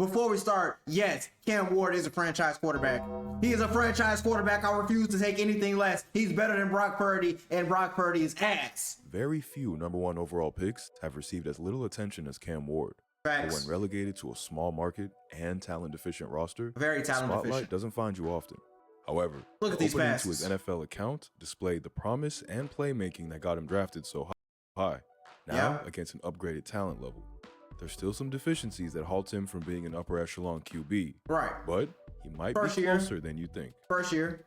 Before we start, yes, Cam Ward is a franchise quarterback. He is a franchise quarterback. I refuse to take anything less. He's better than Brock Purdy, and Brock Purdy is ass. Very few number one overall picks have received as little attention as Cam Ward. Facts. But when relegated to a small market and talent-deficient roster, Very the talent spotlight deficient. doesn't find you often. However, Look at the these opening to his passes. NFL account displayed the promise and playmaking that got him drafted so high. Now, Yeah. against an upgraded talent level, there's still some deficiencies that halt him from being an upper echelon QB. Right. But he might First be year. closer than you think. First year.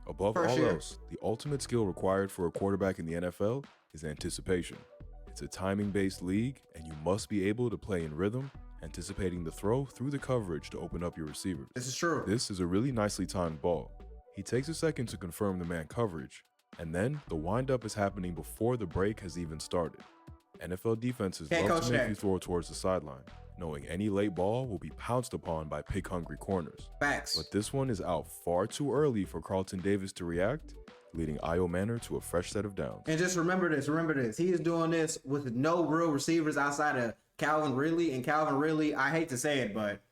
Above First all year. else, the ultimate skill required for a quarterback in the NFL is anticipation. It's a timing-based league, and you must be able to play in rhythm, anticipating the throw through the coverage to open up your receivers. This is true. This is a really nicely timed ball. He takes a second to confirm the man coverage, and then the windup is happening before the break has even started. NFL defenses Can't love coach to make that. you throw towards the sideline, knowing any late ball will be pounced upon by pick-hungry corners. Facts. But this one is out far too early for Carlton Davis to react, leading Io Manor to a fresh set of downs. And just remember this. He is doing this with no real receivers outside of Calvin Ridley. And Calvin Ridley, I hate to say it, but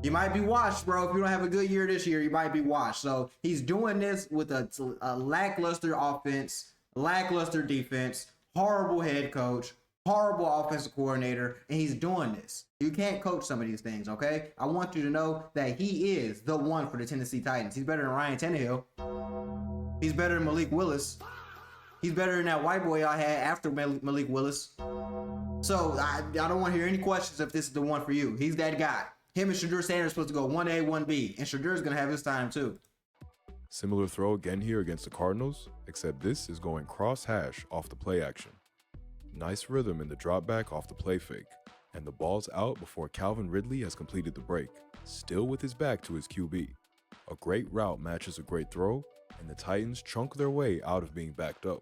you might be washed, bro. If you don't have a good year this year, you might be washed. So he's doing this with a lackluster offense, lackluster defense, horrible head coach, horrible offensive coordinator, and he's doing this. You can't coach some of these things, okay? I want you to know that he is the one for the Tennessee Titans. He's better than Ryan Tannehill. He's better than Malik Willis. He's better than that white boy I had after Malik Willis. So I don't want to hear any questions if this is the one for you. He's that guy. Him and Shadur Sanders are supposed to go 1A, 1B, and Shadur's going to have his time too. Similar throw again here against the Cardinals, except this is going cross hash off the play action. Nice rhythm in the drop back off the play fake, and the ball's out before Calvin Ridley has completed the break, still with his back to his QB. A great route matches a great throw, and the Titans chunk their way out of being backed up.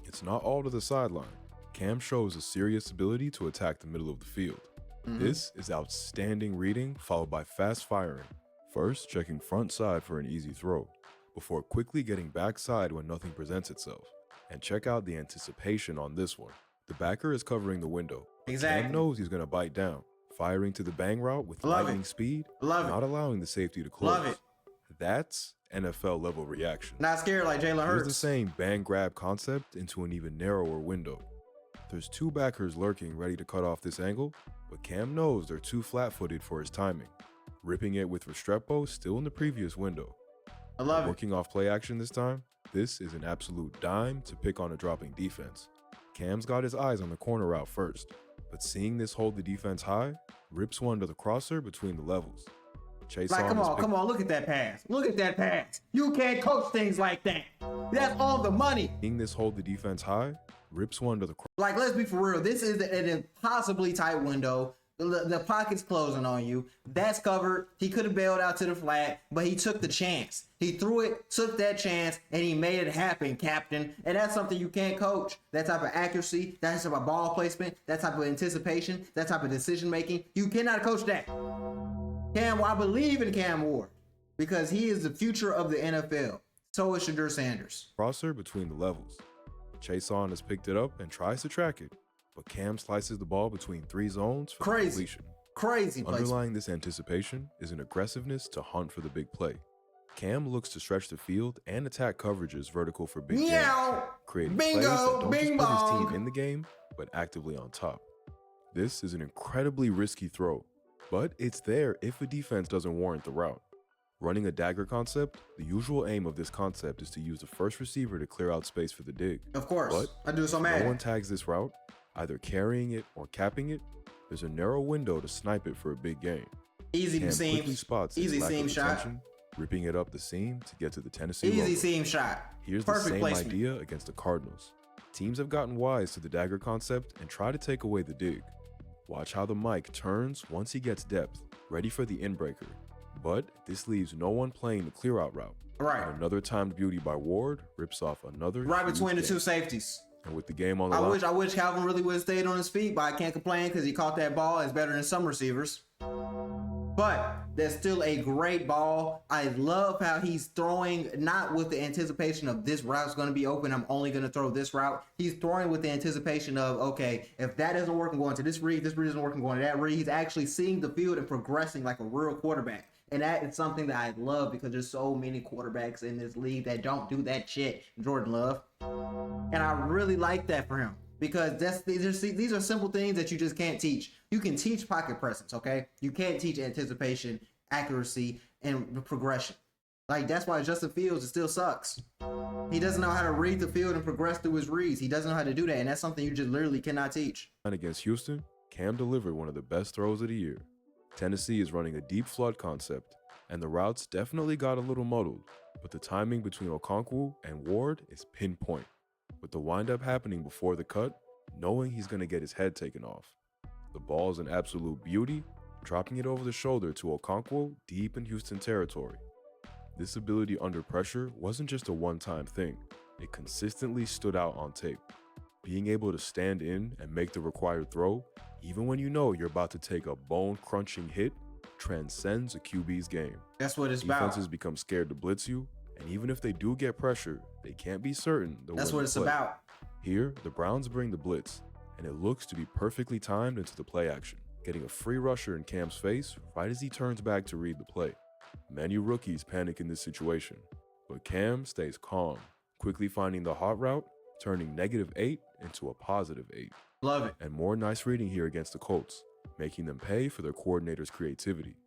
It's not all to the sideline. Cam shows a serious ability to attack the middle of the field. This is outstanding reading followed by fast firing. First, checking front side for an easy throw, before quickly getting backside when nothing presents itself. And check out the anticipation on this one. The backer is covering the window. Exactly. Cam knows he's going to bite down, firing to the bang route with Love lightning it. speed, Love it. not allowing the safety to close. Love it. That's NFL level reaction. Not scared like Jalen Here's the Hurts. same bang grab concept into an even narrower window. There's two backers lurking ready to cut off this angle, but Cam knows they're too flat-footed for his timing, ripping it with Restrepo still in the previous window. I love it. Working off play action this time, this is an absolute dime to pick on a dropping defense. Cam's got his eyes on the corner route first, but seeing this hold the defense high, rips one to the crosser between the levels. Chase Like, on come on, look at that pass. Look at that pass. You can't coach things like that. That's all the money. Seeing this hold the defense high, rips one to the Like, let's be for real. This is an impossibly tight window. The pocket's closing on you. That's covered. He could have bailed out to the flat, but he took the chance. He threw it, took that chance, and he made it happen, Captain. And that's something you can't coach. That type of accuracy, that type of ball placement, that type of anticipation, that type of decision making. You cannot coach that. Cam, I believe in Cam Ward because he is the future of the NFL. So is Shadur Sanders. crosser between the levels. Chase on has picked it up and tries to track it, but Cam slices the ball between three zones for Crazy. completion. Crazy placement. Underlying this anticipation is an aggressiveness to hunt for the big play. Cam looks to stretch the field and attack coverages vertical for big gains, Meow. creating Bingo. plays that don't Bing just put his bong. team in the game, but actively on top. This is an incredibly risky throw, but it's there if a defense doesn't warrant the route. Running a dagger concept, the usual aim of this concept is to use the first receiver to clear out space for the dig. Of course. But I do so if mad. no one tags this route, either carrying it or capping it, there's a narrow window to snipe it for a big gain. Easy Cam quickly seam. spots his Easy lack seam of shot. attention, ripping it up the seam to get to the Tennessee Easy logo. seam shot. Here's Perfect the same placement. idea against the Cardinals. Teams have gotten wise to the dagger concept and try to take away the dig. Watch how the Mike turns once he gets depth, ready for the inbreaker. But this leaves no one playing the clear out route. Right. And another timed beauty by Ward rips off another Right huge between the gain. two safeties. And with the game on the I line, wish Calvin really would have stayed on his feet, but I can't complain because he caught that ball. It's better than some receivers. but that's still a great ball. I love how he's throwing, not with the anticipation of this route's going to be open, I'm only going to throw this route. He's throwing with the anticipation of, okay, if that doesn't work, I'm going to this read doesn't work, I'm going to that read. He's actually seeing the field and progressing like a real quarterback. And that is something that I love because there's so many quarterbacks in this league that don't do that shit. Jordan Love. And I really like that for him because these are simple things that you just can't teach. You can teach pocket presence, okay? You can't teach anticipation, accuracy, and progression. Like, that's why Justin Fields, it still sucks. He doesn't know how to read the field and progress through his reads. He doesn't know how to do that, and that's something you just literally cannot teach. And against Houston, Cam delivered one of the best throws of the year. Tennessee is running a deep flood concept, and the routes definitely got a little muddled, but the timing between Okonkwo and Ward is pinpoint, with the windup happening before the cut, knowing he's going to get his head taken off. The ball is an absolute beauty, dropping it over the shoulder to Okonkwo deep in Houston territory. This ability under pressure wasn't just a one-time thing, it consistently stood out on tape. Being able to stand in and make the required throw, even when you know you're about to take a bone-crunching hit, transcends a QB's game. That's what it's about. Defenses become scared to blitz you, and even if they do get pressure, they can't be certain they'll That's win what the it's play. about. Here, the Browns bring the blitz, and it looks to be perfectly timed into the play action, getting a free rusher in Cam's face right as he turns back to read the play. Many rookies panic in this situation, but Cam stays calm, quickly finding the hot route, turning -8 into a +8. Love it. And more nice reading here against the Colts, making them pay for their coordinator's creativity.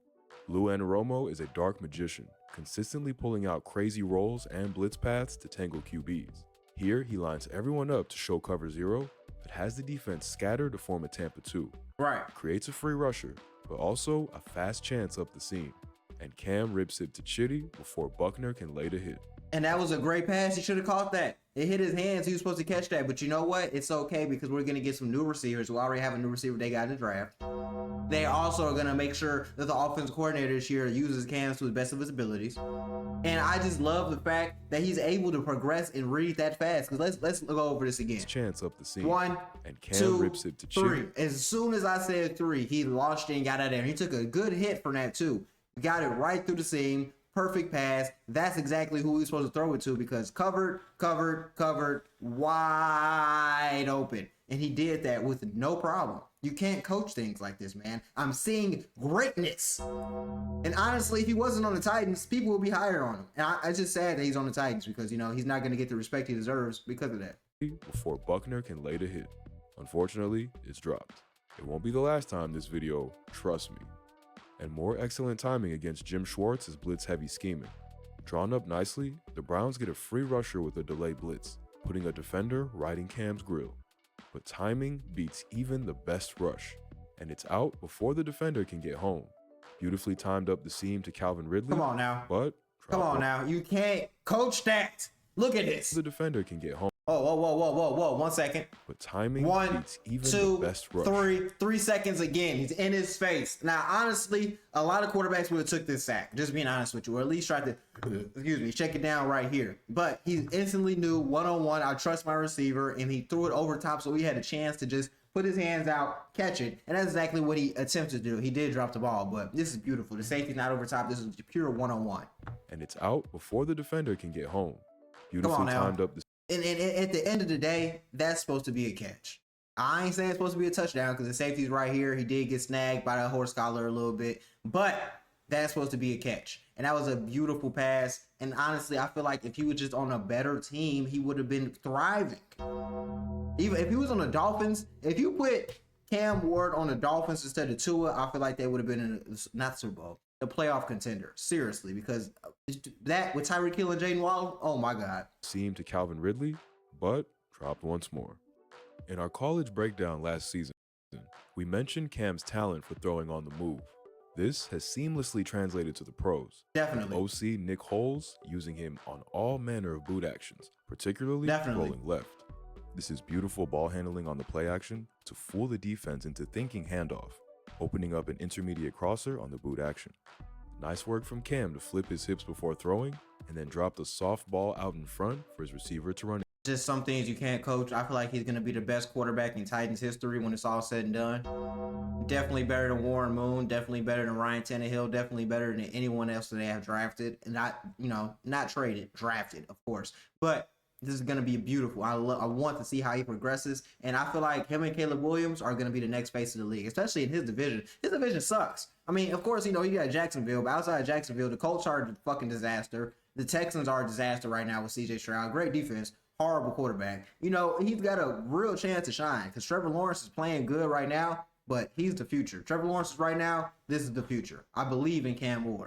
Lou Anarumo is a dark magician, consistently pulling out crazy rolls and blitz paths to tangle QBs. Here, he lines everyone up to show cover 0, but has the defense scattered to form a Tampa 2. Right. Creates a free rusher, but also a fast chance up the seam. And Cam rips it to Chitty before Buckner can lay the hit. And that was a great pass. He should have caught that. It hit his hands. He was supposed to catch that. But you know what? It's okay because we're going to get some new receivers. We already have a new receiver they got in the draft. They also are going to make sure that the offensive coordinator this year uses Cam to the best of his abilities. And I just love the fact that he's able to progress and read that fast. Because let's go over this again. Chance up the seam. 1, and Cam 2, rips it to 3. Chitty. As soon as I said 3, he launched it and got out of there. He took a good hit from that too. Got it right through the seam. Perfect pass. That's exactly who he's supposed to throw it to because covered, wide open. And he did that with no problem. You can't coach things like this, man. I'm seeing greatness. And honestly, if he wasn't on the Titans, people would be higher on him. And it's just sad that he's on the Titans because, you know, he's not going to get the respect he deserves because of that. Before Buckner can lay the hit. Unfortunately, it's dropped. It won't be the last time this video, trust me. And more excellent timing against Jim Schwartz's blitz-heavy scheming. Drawn up nicely, the Browns get a free rusher with a delayed blitz, putting a defender right in Cam's grill. But timing beats even the best rush, and it's out before the defender can get home. Beautifully timed up the seam to Calvin Ridley. Come on now. But Come on now. You can't coach that. Look at this. The defender can get home. Whoa. 1 second. But timing 1, beats even 2, the best rush. 3 seconds again. He's in his face. Now, honestly, a lot of quarterbacks would have took this sack. Just being honest with you, or at least tried to, check it down right here. But he instantly knew one-on-one, I trust my receiver, and he threw it over top, so he had a chance to just put his hands out, catch it, and that's exactly what he attempted to do. He did drop the ball, but this is beautiful. The safety's not over top. This is pure one-on-one. And it's out before the defender can get home. Come Beautifully on now. timed up the And at the end of the day, that's supposed to be a catch. I ain't saying it's supposed to be a touchdown because the safety's right here. He did get snagged by that horse collar a little bit, but that's supposed to be a catch. And that was a beautiful pass. And honestly, I feel like if he was just on a better team, he would have been thriving. Even if he was on the Dolphins, if you put Cam Ward on the Dolphins instead of Tua, I feel like they would have been in not Super Bowl, a playoff contender. Seriously, because that with Tyreek Hill and Jaden Waddle, oh my God. seam to Calvin Ridley, but dropped once more. In our college breakdown last season, we mentioned Cam's talent for throwing on the move. This has seamlessly translated to the pros. Definitely. OC Nick Holes using him on all manner of boot actions, particularly rolling left. This is beautiful ball handling on the play action to fool the defense into thinking handoff, opening up an intermediate crosser on the boot action. Nice work from Cam to flip his hips before throwing and then drop the soft ball out in front for his receiver to run just some things you can't coach. I feel like he's going to be the best quarterback in Titans history when it's all said and done. Definitely better than Warren Moon. Definitely better than Ryan Tannehill. Definitely better than anyone else that they have drafted. And not traded, drafted, of course. But this is going to be beautiful. I want to see how he progresses. And I feel like him and Caleb Williams are going to be the next face of the league, especially in his division. His division sucks. I mean, of course, you got Jacksonville. But outside of Jacksonville, the Colts are a fucking disaster. The Texans are a disaster right now with CJ Stroud. Great defense. Horrible quarterback. He's got a real chance to shine because Trevor Lawrence is playing good right now, but he's the future. Trevor Lawrence is right now. This is the future. I believe in Cam Ward.